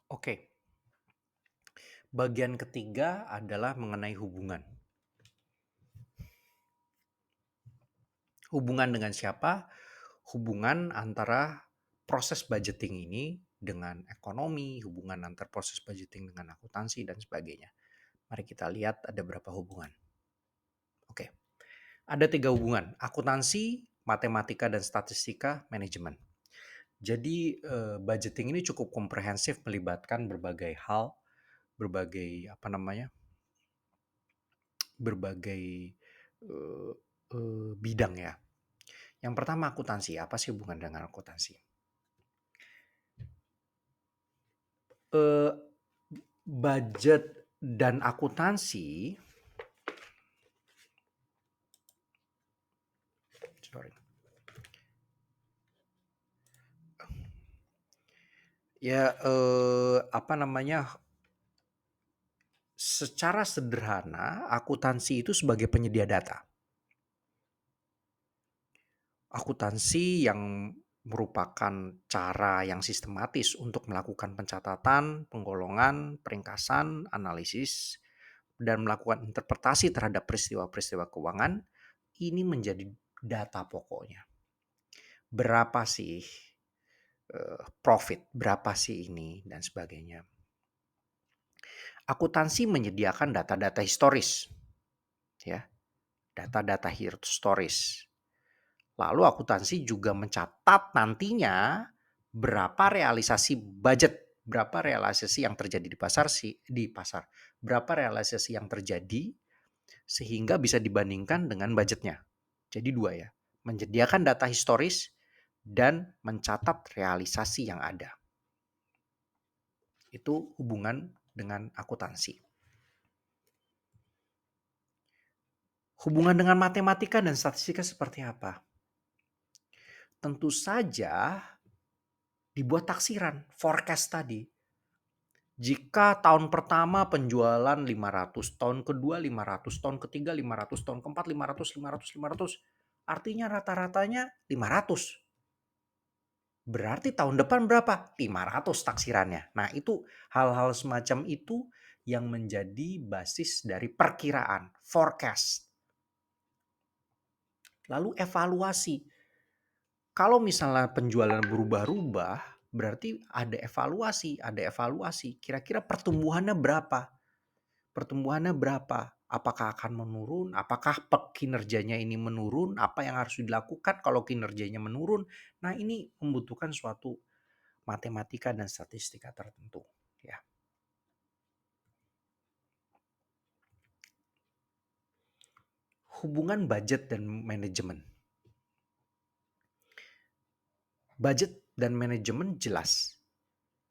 Oke, bagian ketiga adalah mengenai hubungan. Hubungan dengan siapa? Hubungan antara proses budgeting ini dengan ekonomi, hubungan antar proses budgeting dengan akuntansi dan sebagainya. Mari kita lihat ada berapa hubungan. Oke, ada 3 hubungan, akuntansi, matematika dan statistika, manajemen. Jadi budgeting ini cukup komprehensif melibatkan berbagai hal, berbagai apa namanya, berbagai eh, bidang ya. Yang pertama akuntansi, apa sih hubungan dengan akuntansi? Eh, Budget dan akuntansi, sorry, ya apa namanya? Secara sederhana, akuntansi itu sebagai penyedia data. Akuntansi yang merupakan cara yang sistematis untuk melakukan pencatatan, penggolongan, peringkasan, analisis, dan melakukan interpretasi terhadap peristiwa-peristiwa keuangan, ini menjadi data pokoknya. Berapa sih profit, berapa sih ini, dan sebagainya. Akuntansi menyediakan data-data historis, ya, data-data historis. Lalu akuntansi juga mencatat nantinya berapa realisasi budget, berapa realisasi yang terjadi di pasar, berapa realisasi yang terjadi sehingga bisa dibandingkan dengan budgetnya. Jadi dua ya, menyediakan data historis dan mencatat realisasi yang ada. Itu hubungan dengan akuntansi. Hubungan dengan matematika dan statistika seperti apa? Tentu saja dibuat taksiran, forecast tadi. Jika tahun pertama penjualan 500, tahun kedua 500, tahun ketiga 500, tahun keempat 500, 500, 500, artinya rata-ratanya 500. Berarti tahun depan berapa? 500 taksirannya. Nah, itu hal-hal semacam itu yang menjadi basis dari perkiraan, forecast. Lalu evaluasi. Kalau misalnya penjualan berubah-ubah, berarti ada evaluasi, ada evaluasi. Kira-kira pertumbuhannya berapa? Pertumbuhannya berapa? Apakah akan menurun? Apakah kinerjanya ini menurun? Apa yang harus dilakukan kalau kinerjanya menurun? Nah, ini membutuhkan suatu matematika dan statistika tertentu, ya. Hubungan budget dan manajemen. Budget dan manajemen jelas.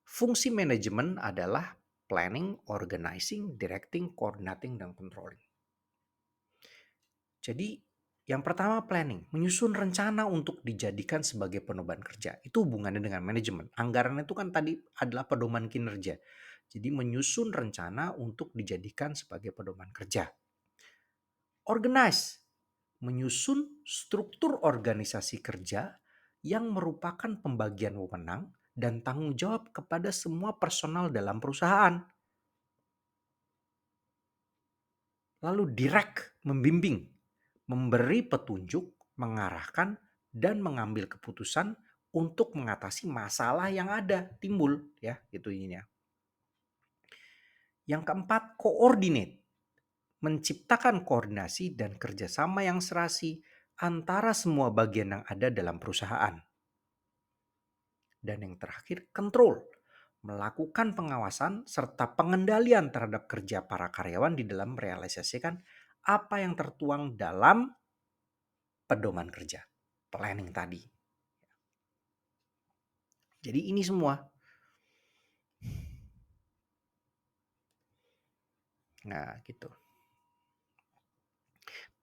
Fungsi manajemen adalah planning, organizing, directing, coordinating, dan controlling. Jadi yang pertama planning, menyusun rencana untuk dijadikan sebagai pedoman kerja. Itu hubungannya dengan manajemen. Anggaran itu kan tadi adalah pedoman kinerja. Jadi menyusun rencana untuk dijadikan sebagai pedoman kerja. Organize, menyusun struktur organisasi kerja yang merupakan pembagian wewenang dan tanggung jawab kepada semua personal dalam perusahaan. Lalu direct, membimbing, memberi petunjuk, mengarahkan, dan mengambil keputusan untuk mengatasi masalah yang ada timbul, ya, itu ininya. Yang keempat, coordinate, menciptakan koordinasi dan kerjasama yang serasi antara semua bagian yang ada dalam perusahaan. Dan yang terakhir, control, melakukan pengawasan serta pengendalian terhadap kerja para karyawan di dalam merealisasikan apa yang tertuang dalam pedoman kerja, planning tadi. Jadi ini semua. Nah, gitu.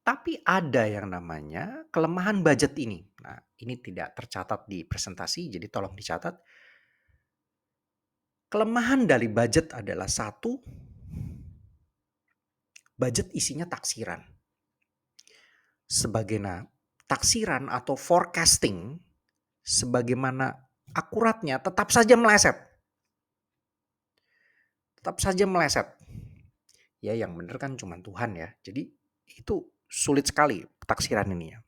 Tapi ada yang namanya kelemahan budget ini. Nah, ini tidak tercatat di presentasi, jadi tolong dicatat. Kelemahan dari budget adalah satu, budget isinya taksiran. Sebagaimana taksiran atau forecasting, sebagaimana akuratnya tetap saja meleset. tetap saja meleset. Ya yang benar kan cuma Tuhan ya. Jadi itu sulit sekali taksiran ini ya.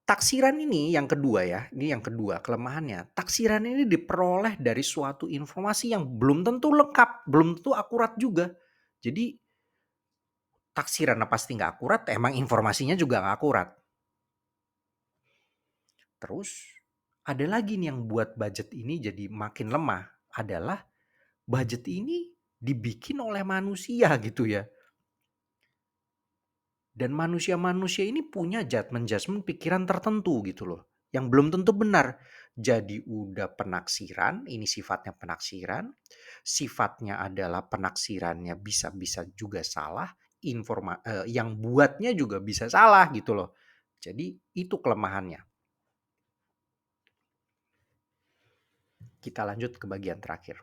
Taksiran ini yang kedua ya, ini yang kedua kelemahannya. Taksiran ini diperoleh dari suatu informasi yang belum tentu lengkap, belum tentu akurat juga. Jadi taksirannya pasti nggak akurat, emang informasinya juga nggak akurat. Terus ada lagi nih yang buat budget ini jadi makin lemah adalah budget ini dibikin oleh manusia gitu ya. Dan manusia-manusia ini punya judgement pikiran tertentu gitu loh. Yang belum tentu benar. Jadi udah penaksiran, ini sifatnya penaksiran. Sifatnya adalah penaksirannya bisa-bisa juga salah. Yang buatnya juga bisa salah gitu loh. Jadi itu kelemahannya. Kita lanjut ke bagian terakhir.